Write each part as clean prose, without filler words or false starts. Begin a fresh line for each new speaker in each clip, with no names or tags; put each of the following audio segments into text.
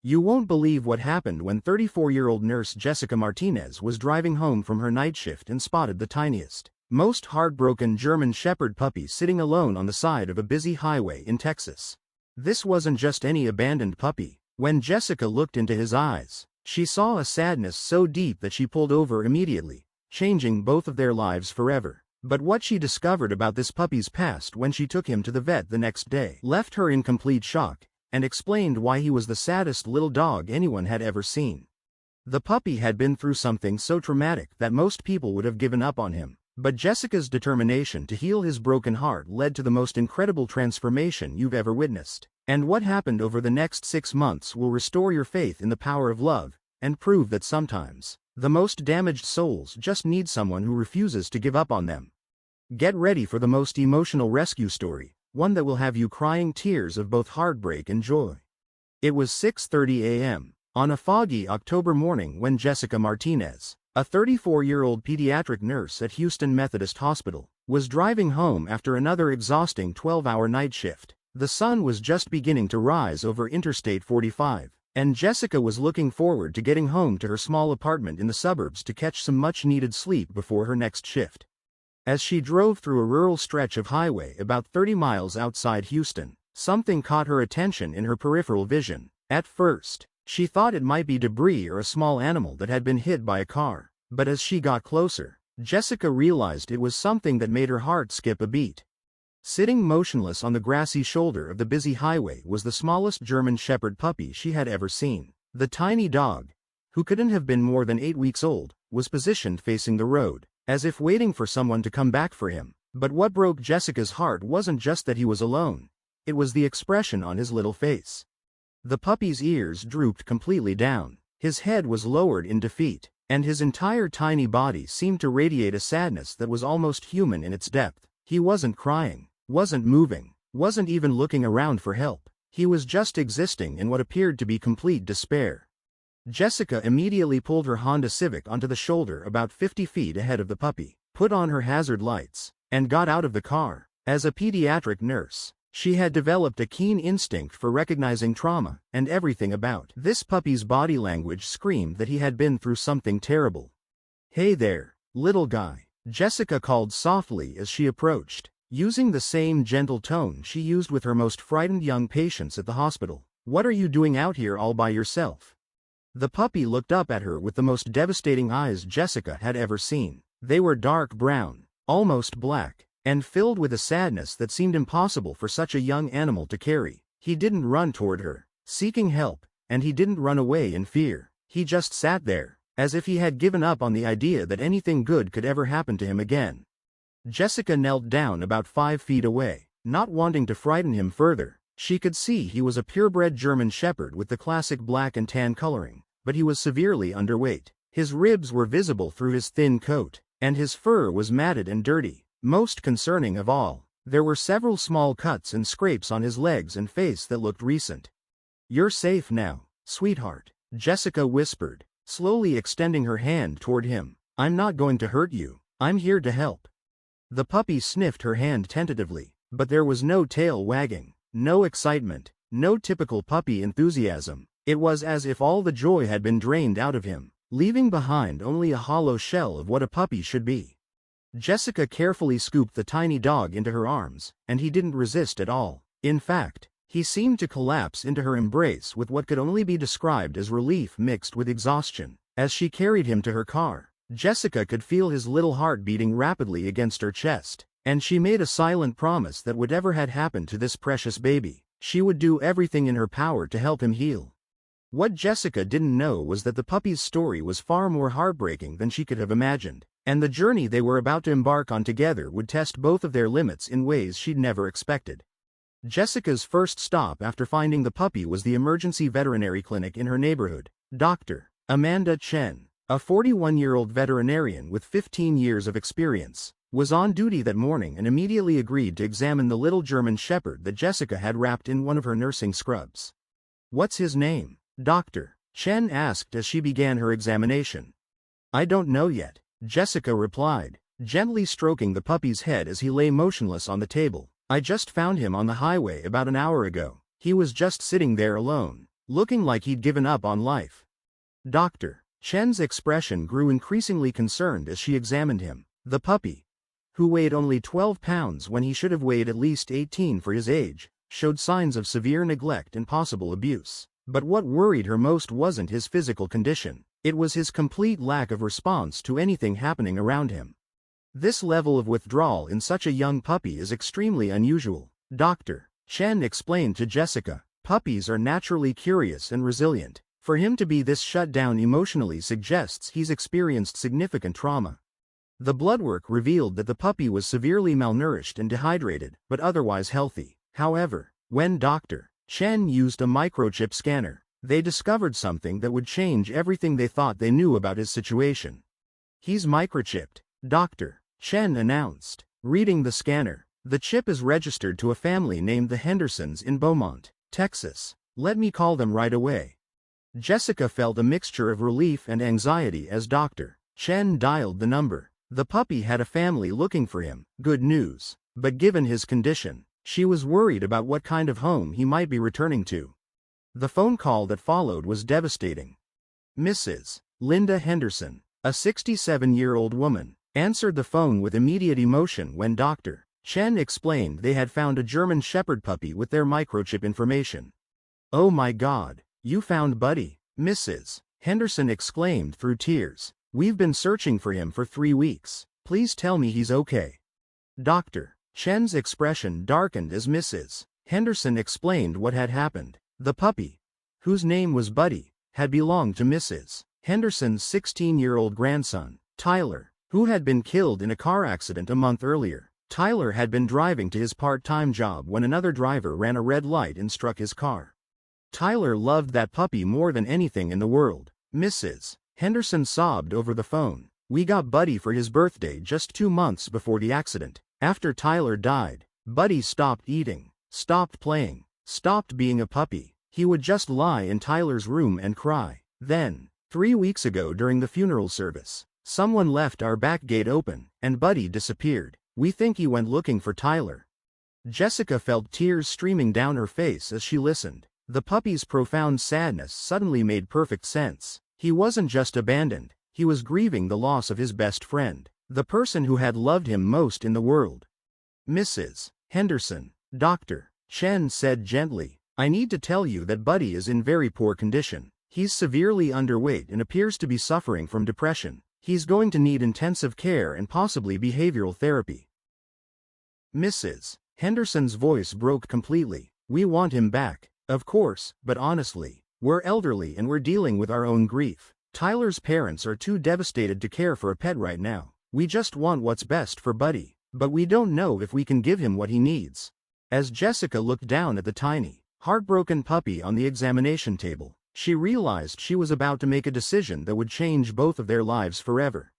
You won't believe what happened when 34-year-old nurse Jessica Martinez was driving home from her night shift and spotted the tiniest, most heartbroken German Shepherd puppy sitting alone on the side of a busy highway in Texas. This wasn't just any abandoned puppy. When Jessica looked into his eyes, she saw a sadness so deep that she pulled over immediately, changing both of their lives forever. But what she discovered about this puppy's past when she took him to the vet the next day left her in complete shock, and explained why he was the saddest little dog anyone had ever seen. The puppy had been through something so traumatic that most people would have given up on him, but Jessica's determination to heal his broken heart led to the most incredible transformation you've ever witnessed. And what happened over the next 6 months will restore your faith in the power of love, and prove that sometimes, the most damaged souls just need someone who refuses to give up on them. Get ready for the most emotional rescue story, one that will have you crying tears of both heartbreak and joy. It was 6:30 a.m. on a foggy October morning when Jessica Martinez, a 34-year-old pediatric nurse at Houston Methodist Hospital, was driving home after another exhausting 12-hour night shift. The sun was just beginning to rise over Interstate 45, and Jessica was looking forward to getting home to her small apartment in the suburbs to catch some much-needed sleep before her next shift. As she drove through a rural stretch of highway about 30 miles outside Houston, something caught her attention in her peripheral vision. At first, she thought it might be debris or a small animal that had been hit by a car, but as she got closer, Jessica realized it was something that made her heart skip a beat. Sitting motionless on the grassy shoulder of the busy highway was the smallest German Shepherd puppy she had ever seen. The tiny dog, who couldn't have been more than 8 weeks old, was positioned facing the road, as if waiting for someone to come back for him. But what broke Jessica's heart wasn't just that he was alone, it was the expression on his little face. The puppy's ears drooped completely down, his head was lowered in defeat, and his entire tiny body seemed to radiate a sadness that was almost human in its depth. He wasn't crying, wasn't moving, wasn't even looking around for help. He was just existing in what appeared to be complete despair. Jessica immediately pulled her Honda Civic onto the shoulder about 50 feet ahead of the puppy, put on her hazard lights, and got out of the car. As a pediatric nurse, she had developed a keen instinct for recognizing trauma, and everything about this puppy's body language screamed that he had been through something terrible. "Hey there, little guy," Jessica called softly as she approached, using the same gentle tone she used with her most frightened young patients at the hospital. "What are you doing out here all by yourself?" The puppy looked up at her with the most devastating eyes Jessica had ever seen. They were dark brown, almost black, and filled with a sadness that seemed impossible for such a young animal to carry. He didn't run toward her, seeking help, and he didn't run away in fear. He just sat there, as if he had given up on the idea that anything good could ever happen to him again. Jessica knelt down about 5 feet away, not wanting to frighten him further. She could see he was a purebred German Shepherd with the classic black and tan coloring, but he was severely underweight. His ribs were visible through his thin coat, and his fur was matted and dirty. Most concerning of all, there were several small cuts and scrapes on his legs and face that looked recent. "You're safe now, sweetheart," Jessica whispered, slowly extending her hand toward him. "I'm not going to hurt you. I'm here to help." The puppy sniffed her hand tentatively, but there was no tail wagging, no excitement, no typical puppy enthusiasm. It was as if all the joy had been drained out of him, leaving behind only a hollow shell of what a puppy should be. Jessica carefully scooped the tiny dog into her arms, and he didn't resist at all. In fact, he seemed to collapse into her embrace with what could only be described as relief mixed with exhaustion. As she carried him to her car, Jessica could feel his little heart beating rapidly against her chest, and she made a silent promise that whatever had happened to this precious baby, she would do everything in her power to help him heal. What Jessica didn't know was that the puppy's story was far more heartbreaking than she could have imagined, and the journey they were about to embark on together would test both of their limits in ways she'd never expected. Jessica's first stop after finding the puppy was the emergency veterinary clinic in her neighborhood. Dr. Amanda Chen, a 41-year-old veterinarian with 15 years of experience, was on duty that morning and immediately agreed to examine the little German Shepherd that Jessica had wrapped in one of her nursing scrubs. "What's his name?" Dr. Chen asked as she began her examination. "I don't know yet," Jessica replied, gently stroking the puppy's head as he lay motionless on the table. "I just found him on the highway about an hour ago. He was just sitting there alone, looking like he'd given up on life. Dr. Chen's expression grew increasingly concerned as she examined him. The puppy, who weighed only 12 pounds when he should have weighed at least 18 for his age, showed signs of severe neglect and possible abuse. But what worried her most wasn't his physical condition. It was his complete lack of response to anything happening around him. This level of withdrawal in such a young puppy is extremely unusual, Dr. Chen explained to Jessica. Puppies are naturally curious and resilient. For him to be this shut down emotionally suggests he's experienced significant trauma. The blood work revealed that the puppy was severely malnourished and dehydrated, but otherwise healthy. However, when Dr. Chen used a microchip scanner, they discovered something that would change everything they thought they knew about his situation. He's microchipped, Dr. Chen announced. Reading the scanner, the chip is registered to a family named the Hendersons in Beaumont, Texas. Let me call them right away. Jessica felt a mixture of relief and anxiety as Dr. Chen dialed the number. The puppy had a family looking for him, good news. But given his condition, she was worried about what kind of home he might be returning to. The phone call that followed was devastating. Mrs. Linda Henderson, a 67-year-old woman, answered the phone with immediate emotion when Dr. Chen explained they had found a German Shepherd puppy with their microchip information. "Oh my God, you found Buddy," Mrs. Henderson exclaimed through tears. "We've been searching for him for 3 weeks. Please tell me he's okay." Dr. Chen's expression darkened as Mrs. Henderson explained what had happened. The puppy, whose name was Buddy, had belonged to Mrs. Henderson's 16-year-old grandson, Tyler, who had been killed in a car accident a month earlier. Tyler had been driving to his part-time job when another driver ran a red light and struck his car. Tyler loved that puppy more than anything in the world. Mrs. Henderson sobbed over the phone. "We got Buddy for his birthday just 2 months before the accident. After Tyler died, Buddy stopped eating, stopped playing, stopped being a puppy. He would just lie in Tyler's room and cry. Then, 3 weeks ago during the funeral service, someone left our back gate open, and Buddy disappeared. We think he went looking for Tyler." Jessica felt tears streaming down her face as she listened. The puppy's profound sadness suddenly made perfect sense. He wasn't just abandoned, he was grieving the loss of his best friend, the person who had loved him most in the world. "Mrs. Henderson," Dr. Chen said gently, "I need to tell you that Buddy is in very poor condition. He's severely underweight and appears to be suffering from depression. He's going to need intensive care and possibly behavioral therapy." Mrs. Henderson's voice broke completely. "We want him back, of course, but honestly, we're elderly and we're dealing with our own grief. Tyler's parents are too devastated to care for a pet right now. We just want what's best for Buddy, but we don't know if we can give him what he needs." As Jessica looked down at the tiny, heartbroken puppy on the examination table, she realized she was about to make a decision that would change both of their lives forever.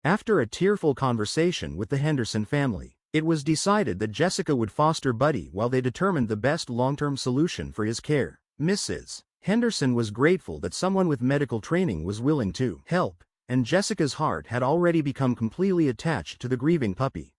After a tearful conversation with the Henderson family, it was decided that Jessica would foster Buddy while they determined the best long-term solution for his care. Mrs. Henderson was grateful that someone with medical training was willing to help, and Jessica's heart had already become completely attached to the grieving puppy.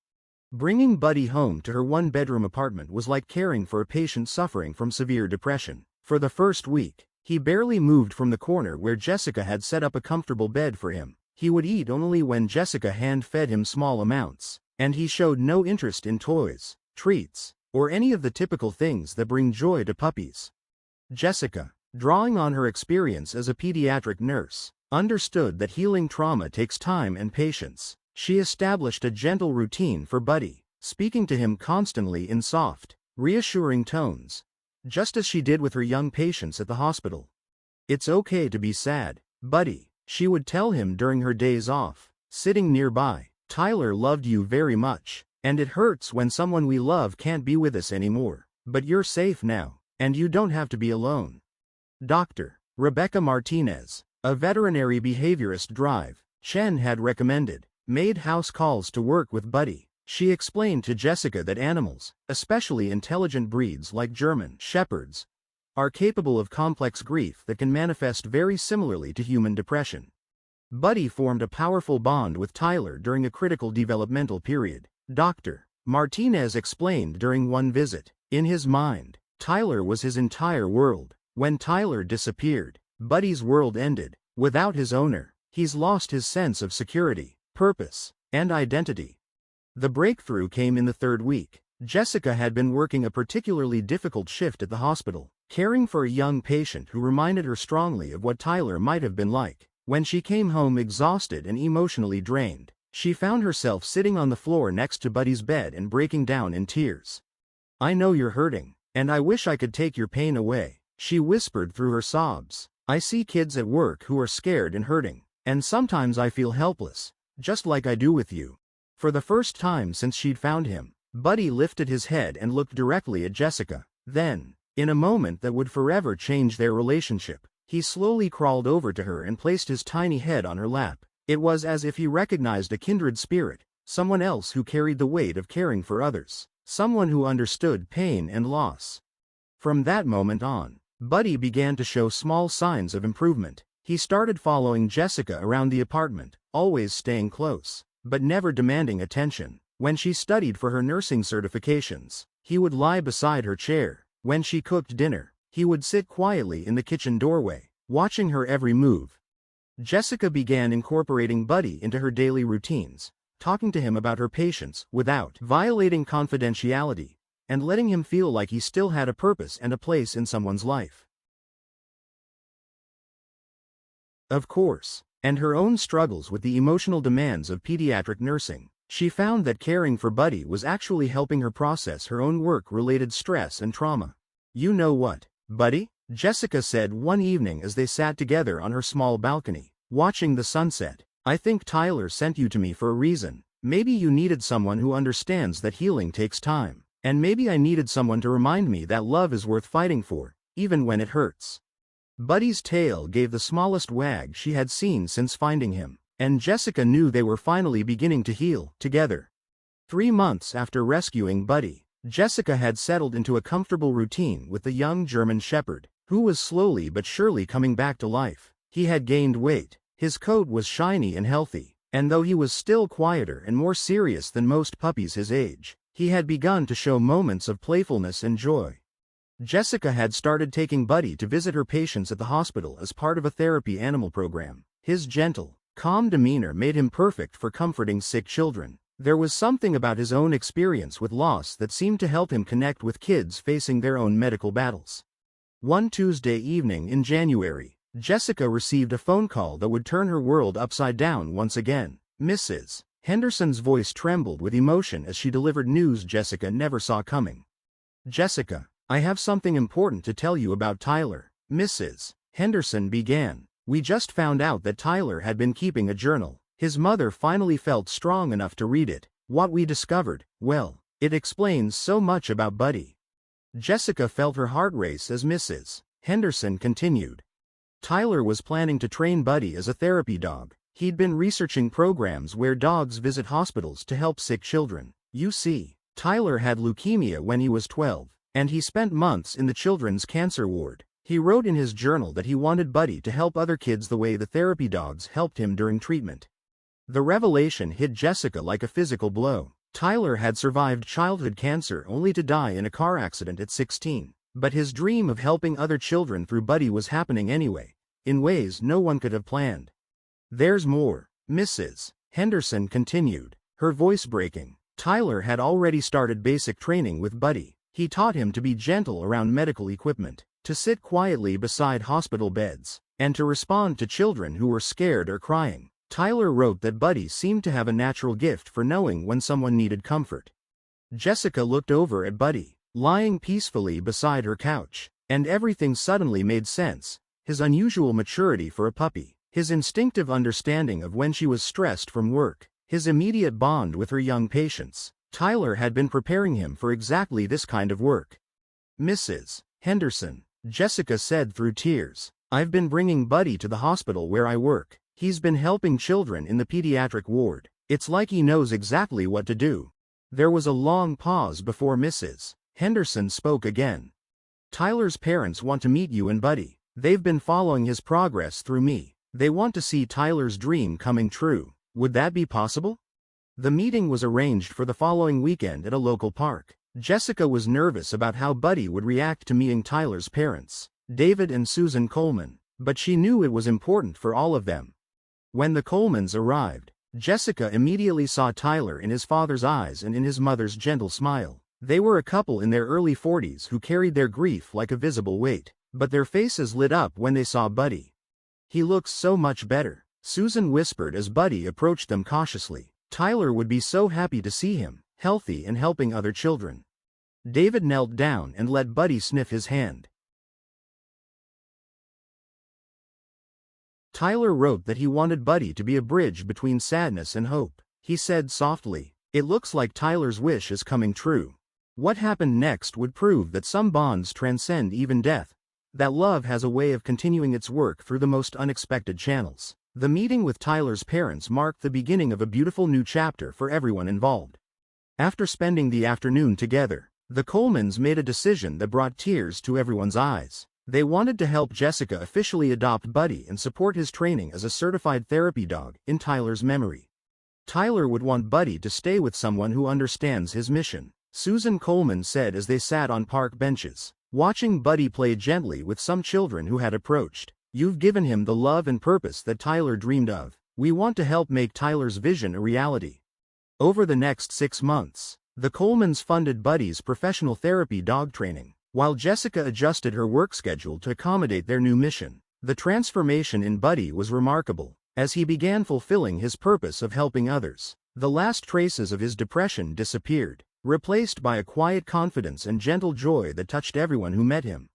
Bringing Buddy home to her one-bedroom apartment was like caring for a patient suffering from severe depression. For the first week, he barely moved from the corner where Jessica had set up a comfortable bed for him. He would eat only when Jessica hand-fed him small amounts, and he showed no interest in toys, treats, or any of the typical things that bring joy to puppies. Jessica, drawing on her experience as a pediatric nurse, understood that healing trauma takes time and patience. She established a gentle routine for Buddy, speaking to him constantly in soft, reassuring tones, just as she did with her young patients at the hospital. "It's okay to be sad, Buddy," she would tell him during her days off, sitting nearby. "Tyler loved you very much, and it hurts when someone we love can't be with us anymore. But you're safe now, and you don't have to be alone." Dr. Rebecca Martinez, a veterinary behaviorist Chen had recommended, made house calls to work with Buddy. She explained to Jessica that animals, especially intelligent breeds like German Shepherds, are capable of complex grief that can manifest very similarly to human depression. Buddy formed a powerful bond with Tyler during a critical developmental period. Dr. Martinez explained during one visit, in his mind, Tyler was his entire world. When Tyler disappeared, Buddy's world ended. Without his owner, he's lost his sense of security, purpose, and identity. The breakthrough came in the third week. Jessica had been working a particularly difficult shift at the hospital, caring for a young patient who reminded her strongly of what Tyler might have been like. When she came home exhausted and emotionally drained, she found herself sitting on the floor next to Buddy's bed and breaking down in tears. "I know you're hurting, and I wish I could take your pain away," she whispered through her sobs. "I see kids at work who are scared and hurting, and sometimes I feel helpless, just like I do with you." For the first time since she'd found him, Buddy lifted his head and looked directly at Jessica. Then, in a moment that would forever change their relationship, he slowly crawled over to her and placed his tiny head on her lap. It was as if he recognized a kindred spirit, someone else who carried the weight of caring for others, someone who understood pain and loss. From that moment on, Buddy began to show small signs of improvement. He started following Jessica around the apartment, always staying close, but never demanding attention. When she studied for her nursing certifications, he would lie beside her chair. When she cooked dinner, he would sit quietly in the kitchen doorway, watching her every move. Jessica began incorporating Buddy into her daily routines, talking to him about her patients without violating confidentiality, and letting him feel like he still had a purpose and a place in someone's life. Of course, and her own struggles with the emotional demands of pediatric nursing, she found that caring for Buddy was actually helping her process her own work-related stress and trauma. "You know what, Buddy?" Jessica said one evening as they sat together on her small balcony, watching the sunset. "I think Tyler sent you to me for a reason. Maybe you needed someone who understands that healing takes time, and maybe I needed someone to remind me that love is worth fighting for, even when it hurts." Buddy's tail gave the smallest wag she had seen since finding him, and Jessica knew they were finally beginning to heal together. 3 months after rescuing Buddy, Jessica had settled into a comfortable routine with the young German Shepherd, who was slowly but surely coming back to life. He had gained weight, his coat was shiny and healthy, and though he was still quieter and more serious than most puppies his age, he had begun to show moments of playfulness and joy. Jessica had started taking Buddy to visit her patients at the hospital as part of a therapy animal program. His gentle, calm demeanor made him perfect for comforting sick children. There was something about his own experience with loss that seemed to help him connect with kids facing their own medical battles. One Tuesday evening in January, Jessica received a phone call that would turn her world upside down once again. Mrs. Henderson's voice trembled with emotion as she delivered news Jessica never saw coming. "Jessica, I have something important to tell you about Tyler," Mrs. Henderson began. "We just found out that Tyler had been keeping a journal. His mother finally felt strong enough to read it. What we discovered, well, it explains so much about Buddy." Jessica felt her heart race as Mrs. Henderson continued. Tyler was planning to train Buddy as a therapy dog. He'd been researching programs where dogs visit hospitals to help sick children. You see, Tyler had leukemia when he was 12, and he spent months in the children's cancer ward. He wrote in his journal that he wanted Buddy to help other kids the way the therapy dogs helped him during treatment. The revelation hit Jessica like a physical blow. Tyler had survived childhood cancer only to die in a car accident at 16. But his dream of helping other children through Buddy was happening anyway, in ways no one could have planned. "There's more," Mrs. Henderson continued, her voice breaking. "Tyler had already started basic training with Buddy. He taught him to be gentle around medical equipment, to sit quietly beside hospital beds, and to respond to children who were scared or crying. Tyler wrote that Buddy seemed to have a natural gift for knowing when someone needed comfort." Jessica looked over at Buddy, lying peacefully beside her couch, and everything suddenly made sense. His unusual maturity for a puppy, his instinctive understanding of when she was stressed from work, his immediate bond with her young patients. Tyler had been preparing him for exactly this kind of work. "Mrs. Henderson," Jessica said through tears, "I've been bringing Buddy to the hospital where I work. He's been helping children in the pediatric ward. It's like he knows exactly what to do." There was a long pause before Mrs. Henderson spoke again. "Tyler's parents want to meet you and Buddy. They've been following his progress through me. They want to see Tyler's dream coming true. Would that be possible?" The meeting was arranged for the following weekend at a local park. Jessica was nervous about how Buddy would react to meeting Tyler's parents. David and Susan Coleman, but she knew it was important for all of them. When the Colemans arrived, Jessica immediately saw Tyler in his father's eyes and in his mother's gentle smile. They were a couple in their early 40s who carried their grief like a visible weight, but their faces lit up when they saw Buddy. "He looks so much better," Susan whispered as Buddy approached them cautiously. Tyler would be so happy to see him, healthy and helping other children. David knelt down and let Buddy sniff his hand. Tyler wrote that he wanted Buddy to be a bridge between sadness and hope. He said softly, "It looks like Tyler's wish is coming true." What happened next would prove that some bonds transcend even death, that love has a way of continuing its work through the most unexpected channels. The meeting with Tyler's parents marked the beginning of a beautiful new chapter for everyone involved. After spending the afternoon together, the Colemans made a decision that brought tears to everyone's eyes. They wanted to help Jessica officially adopt Buddy and support his training as a certified therapy dog in Tyler's memory. Tyler would want Buddy to stay with someone who understands his mission, Susan Coleman said as they sat on park benches, watching Buddy play gently with some children who had approached. "You've given him the love and purpose that Tyler dreamed of. We want to help make Tyler's vision a reality." Over the next 6 months, the Colemans funded Buddy's professional therapy dog training, while Jessica adjusted her work schedule to accommodate their new mission. The transformation in Buddy was remarkable, as he began fulfilling his purpose of helping others. The last traces of his depression disappeared, replaced by a quiet confidence and gentle joy that touched everyone who met him.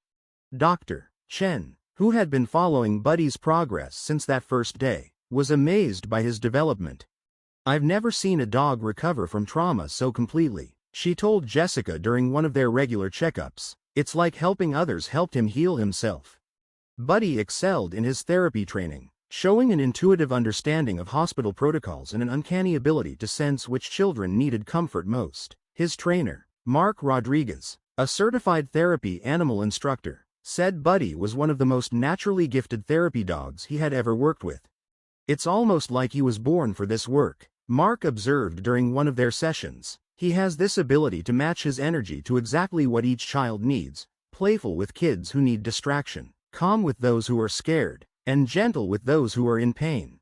Dr. Chen, who had been following Buddy's progress since that first day, was amazed by his development. "I've never seen a dog recover from trauma so completely," she told Jessica during one of their regular checkups. "It's like helping others helped him heal himself." Buddy excelled in his therapy training, showing an intuitive understanding of hospital protocols and an uncanny ability to sense which children needed comfort most. His trainer, Mark Rodriguez, a certified therapy animal instructor, said Buddy was one of the most naturally gifted therapy dogs he had ever worked with. "It's almost like he was born for this work," Mark observed during one of their sessions. "He has this ability to match his energy to exactly what each child needs, playful with kids who need distraction, calm with those who are scared, and gentle with those who are in pain."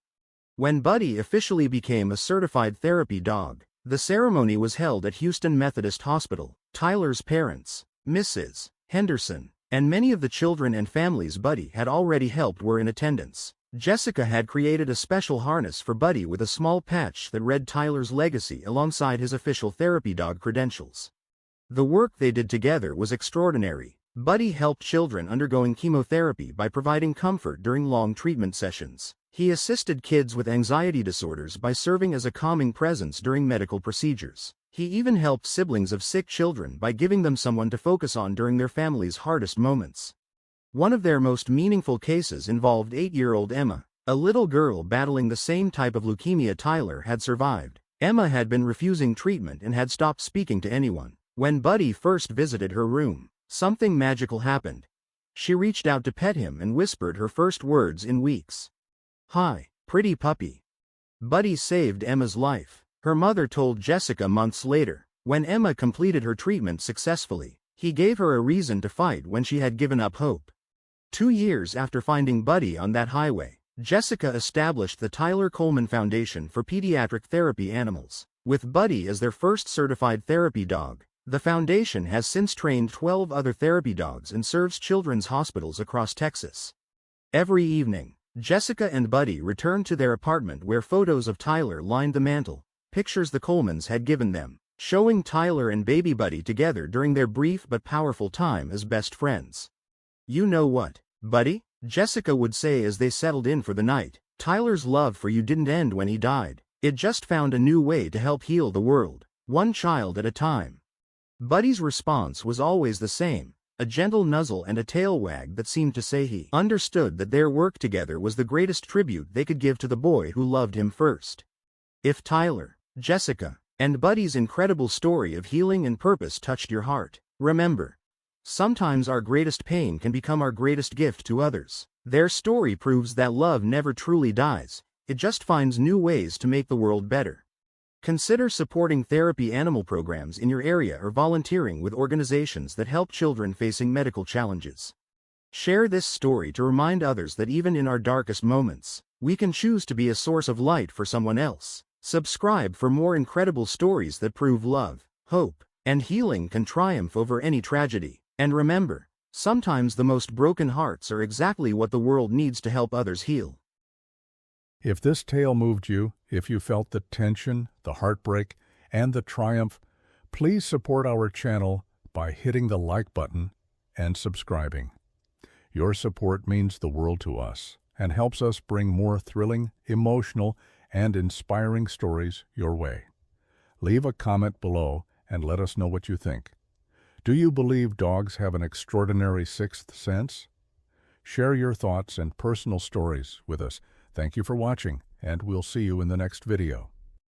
When Buddy officially became a certified therapy dog, the ceremony was held at Houston Methodist Hospital. Tyler's parents, Mrs. Henderson, and many of the children and families Buddy had already helped were in attendance. Jessica had created a special harness for Buddy with a small patch that read Tyler's legacy alongside his official therapy dog credentials. The work they did together was extraordinary. Buddy helped children undergoing chemotherapy by providing comfort during long treatment sessions. He assisted kids with anxiety disorders by serving as a calming presence during medical procedures. He even helped siblings of sick children by giving them someone to focus on during their family's hardest moments. One of their most meaningful cases involved 8-year-old Emma, a little girl battling the same type of leukemia Tyler had survived. Emma had been refusing treatment and had stopped speaking to anyone. When Buddy first visited her room, something magical happened. She reached out to pet him and whispered her first words in weeks. "Hi, pretty puppy." Buddy saved Emma's life, her mother told Jessica months later. When Emma completed her treatment successfully, he gave her a reason to fight when she had given up hope. 2 years after finding Buddy on that highway, Jessica established the Tyler Coleman Foundation for Pediatric Therapy Animals. With Buddy as their first certified therapy dog, the foundation has since trained 12 other therapy dogs and serves children's hospitals across Texas. Every evening, Jessica and Buddy returned to their apartment where photos of Tyler lined the mantel, pictures the Colemans had given them, showing Tyler and baby Buddy together during their brief but powerful time as best friends. "You know what, Buddy?" Jessica would say as they settled in for the night. "Tyler's love for you didn't end when he died. It just found a new way to help heal the world, one child at a time." Buddy's response was always the same, a gentle nuzzle and a tail wag that seemed to say he understood that their work together was the greatest tribute they could give to the boy who loved him first. If Tyler, Jessica, and Buddy's incredible story of healing and purpose touched your heart, remember, sometimes our greatest pain can become our greatest gift to others. Their story proves that love never truly dies, it just finds new ways to make the world better. Consider supporting therapy animal programs in your area or volunteering with organizations that help children facing medical challenges. Share this story to remind others that even in our darkest moments, we can choose to be a source of light for someone else. Subscribe for more incredible stories that prove love, hope, and healing can triumph over any tragedy. And remember, sometimes the most broken hearts are exactly what the world needs to help others heal.
If this tale moved you, if you felt the tension, the heartbreak, and the triumph, please support our channel by hitting the like button and subscribing. Your support means the world to us and helps us bring more thrilling, emotional, and inspiring stories your way. Leave a comment below and let us know what you think. Do you believe dogs have an extraordinary sixth sense? Share your thoughts and personal stories with us. Thank you for watching, and we'll see you in the next video.